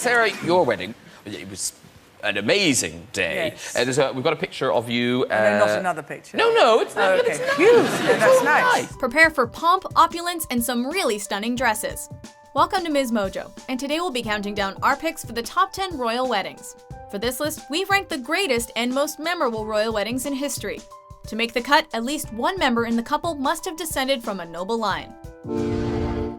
Sarah, your wedding, it was an amazing day. Yes. We've got a picture of you. No, not another picture. No, it's not. Okay. It's nice. Huge. Yeah, that's nice. Prepare for pomp, opulence, and some really stunning dresses. Welcome to MsMojo, and today we'll be counting down our picks for the top 10 royal weddings. For this list, we've ranked the greatest and most memorable royal weddings in history. To make the cut, at least one member in the couple must have descended from a noble line.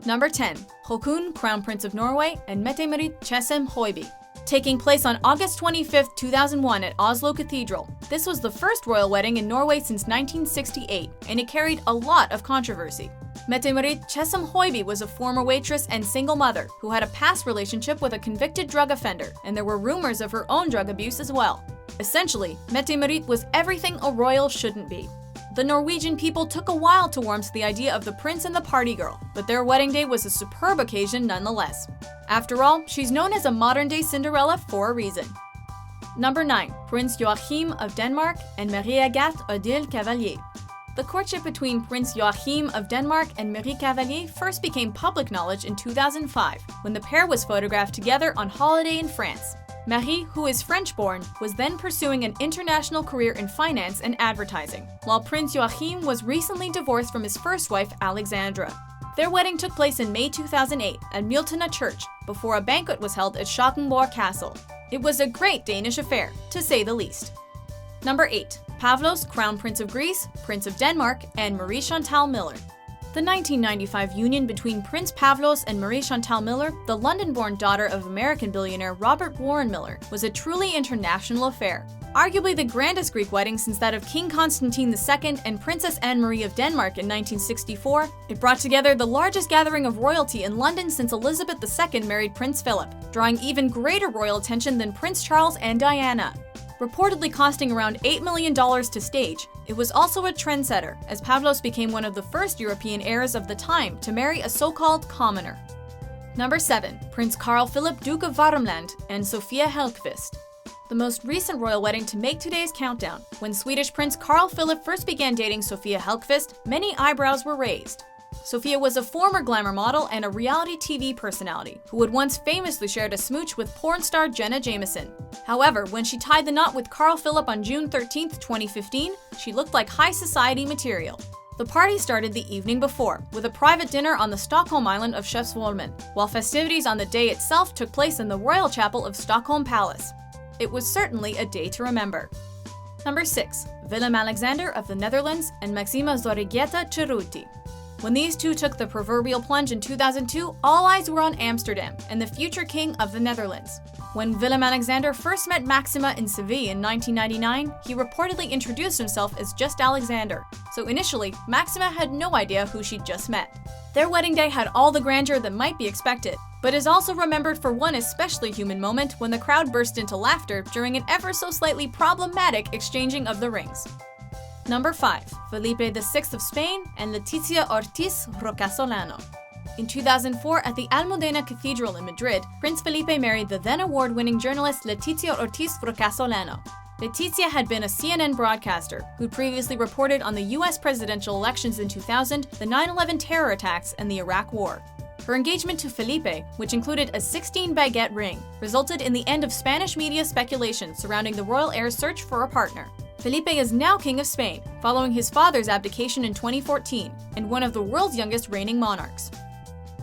Number 10. Cocoon, Crown Prince of Norway, and Mette-Marit Tjessem-Højby. Taking place on August 25, 2001 at Oslo Cathedral. This was the first royal wedding in Norway since 1968, and it carried a lot of controversy. Mette-Marit Tjessem-Højby was a former waitress and single mother who had a past relationship with a convicted drug offender, and there were rumors of her own drug abuse as well. Essentially, Mette-Marit was everything a royal shouldn't be. The Norwegian people took a while to warm to the idea of the prince and the party girl, but their wedding day was a superb occasion nonetheless. After all, she's known as a modern-day Cinderella for a reason. Number 9. Prince Joachim of Denmark and Marie-Agathe Odile Cavalier. The courtship between Prince Joachim of Denmark and Marie Cavalier first became public knowledge in 2005, when the pair was photographed together on holiday in France. Marie, who is French-born, was then pursuing an international career in finance and advertising, while Prince Joachim was recently divorced from his first wife, Alexandra. Their wedding took place in May 2008 at Mjøltena Church, before a banquet was held at Schackenborg Castle. It was a great Danish affair, to say the least. Number 8. Pavlos, Crown Prince of Greece, Prince of Denmark, and Marie Chantal Miller. The 1995 union between Prince Pavlos and Marie Chantal Miller, the London-born daughter of American billionaire Robert Warren Miller, was a truly international affair. Arguably the grandest Greek wedding since that of King Constantine II and Princess Anne-Marie of Denmark in 1964, it brought together the largest gathering of royalty in London since Elizabeth II married Prince Philip, drawing even greater royal attention than Prince Charles and Diana. Reportedly costing around $8 million to stage, it was also a trendsetter, as Pavlos became one of the first European heirs of the time to marry a so-called commoner. Number 7. Prince Carl Philip, Duke of Värmland, and Sofia Hellqvist. The most recent royal wedding to make today's countdown. When Swedish Prince Carl Philip first began dating Sofia Hellqvist, many eyebrows were raised. Sofia was a former glamour model and a reality TV personality who had once famously shared a smooch with porn star Jenna Jameson. However, when she tied the knot with Carl Philip on June 13, 2015, she looked like high society material. The party started the evening before, with a private dinner on the Stockholm island of Skeppsholmen, while festivities on the day itself took place in the Royal Chapel of Stockholm Palace. It was certainly a day to remember. Number 6. Willem-Alexander of the Netherlands and Maxima Zorregieta Cerruti. When these two took the proverbial plunge in 2002, all eyes were on Amsterdam and the future king of the Netherlands. When Willem-Alexander first met Maxima in Seville in 1999, he reportedly introduced himself as just Alexander. So initially, Maxima had no idea who she'd just met. Their wedding day had all the grandeur that might be expected, but is also remembered for one especially human moment when the crowd burst into laughter during an ever so slightly problematic exchanging of the rings. Number 5. Felipe VI of Spain and Letizia Ortiz Rocasolano. In 2004, at the Almudena Cathedral in Madrid, Prince Felipe married the then award-winning journalist Letizia Ortiz Rocasolano. Letizia had been a CNN broadcaster who'd previously reported on the US presidential elections in 2000, the 9/11 terror attacks, and the Iraq War. Her engagement to Felipe, which included a 16-baguette ring, resulted in the end of Spanish media speculation surrounding the royal heir's search for a partner. Felipe is now King of Spain, following his father's abdication in 2014, and one of the world's youngest reigning monarchs.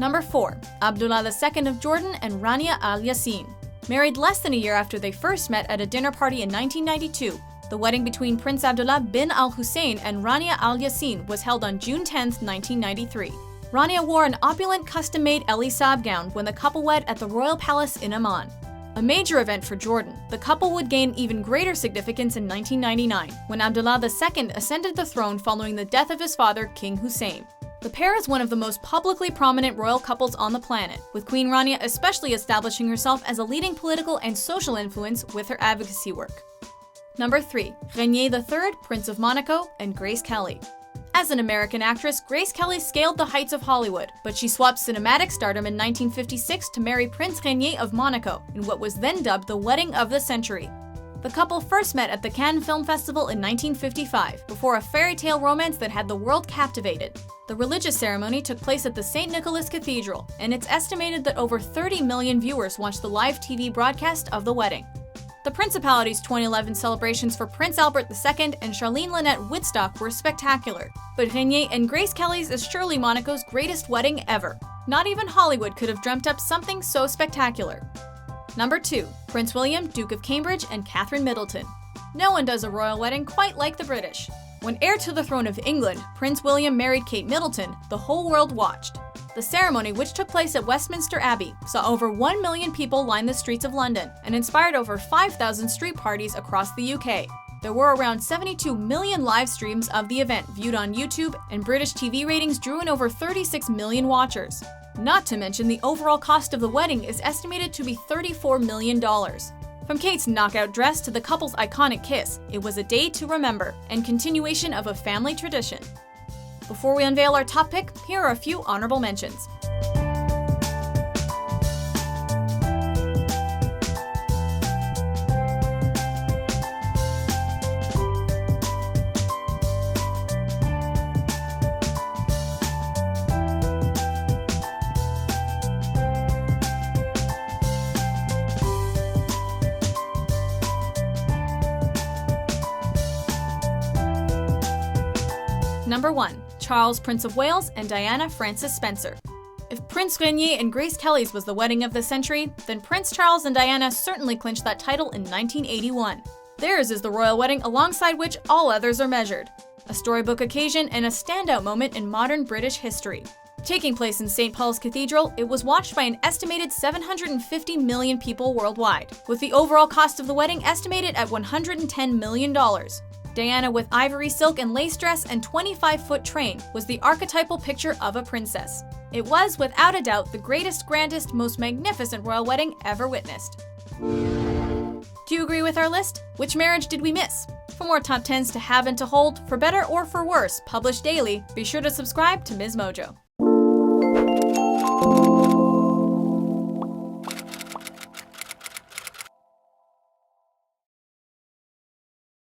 Number 4. Abdullah II of Jordan and Rania Al Yassin. Married less than a year after they first met at a dinner party in 1992, the wedding between Prince Abdullah bin Al Hussein and Rania Al Yassin was held on June 10, 1993. Rania wore an opulent custom-made Elie Saab gown when the couple wed at the Royal Palace in Amman. A major event for Jordan, the couple would gain even greater significance in 1999, when Abdullah II ascended the throne following the death of his father, King Hussein. The pair is one of the most publicly prominent royal couples on the planet, with Queen Rania especially establishing herself as a leading political and social influence with her advocacy work. Number 3. Rainier III, Prince of Monaco, and Grace Kelly. As an American actress, Grace Kelly scaled the heights of Hollywood, but she swapped cinematic stardom in 1956 to marry Prince Rainier of Monaco in what was then dubbed the wedding of the century. The couple first met at the Cannes Film Festival in 1955, before a fairy tale romance that had the world captivated. The religious ceremony took place at the St. Nicholas Cathedral, and it's estimated that over 30 million viewers watched the live TV broadcast of the wedding. The Principality's 2011 celebrations for Prince Albert II and Charlene Lynette Woodstock were spectacular, but Renier and Grace Kelly's is surely Monaco's greatest wedding ever. Not even Hollywood could have dreamt up something so spectacular. Number 2. Prince William, Duke of Cambridge, and Catherine Middleton. No one does a royal wedding quite like the British. When heir to the throne of England, Prince William married Kate Middleton, the whole world watched. The ceremony, which took place at Westminster Abbey, saw over 1 million people line the streets of London and inspired over 5,000 street parties across the UK. There were around 72 million live streams of the event viewed on YouTube, and British TV ratings drew in over 36 million watchers. Not to mention the overall cost of the wedding is estimated to be $34 million. From Kate's knockout dress to the couple's iconic kiss, it was a day to remember and continuation of a family tradition. Before we unveil our top pick, here are a few honorable mentions. Number 1. Charles, Prince of Wales, and Diana Frances Spencer. If Prince Renier and Grace Kelly's was the wedding of the century, then Prince Charles and Diana certainly clinched that title in 1981. Theirs is the royal wedding alongside which all others are measured. A storybook occasion and a standout moment in modern British history. Taking place in St. Paul's Cathedral, it was watched by an estimated 750 million people worldwide, with the overall cost of the wedding estimated at $110 million. Diana with ivory silk and lace dress and 25-foot train was the archetypal picture of a princess. It was, without a doubt, the greatest, grandest, most magnificent royal wedding ever witnessed. Do you agree with our list? Which marriage did we miss? For more top 10s to have and to hold, for better or for worse, published daily, be sure to subscribe to MsMojo.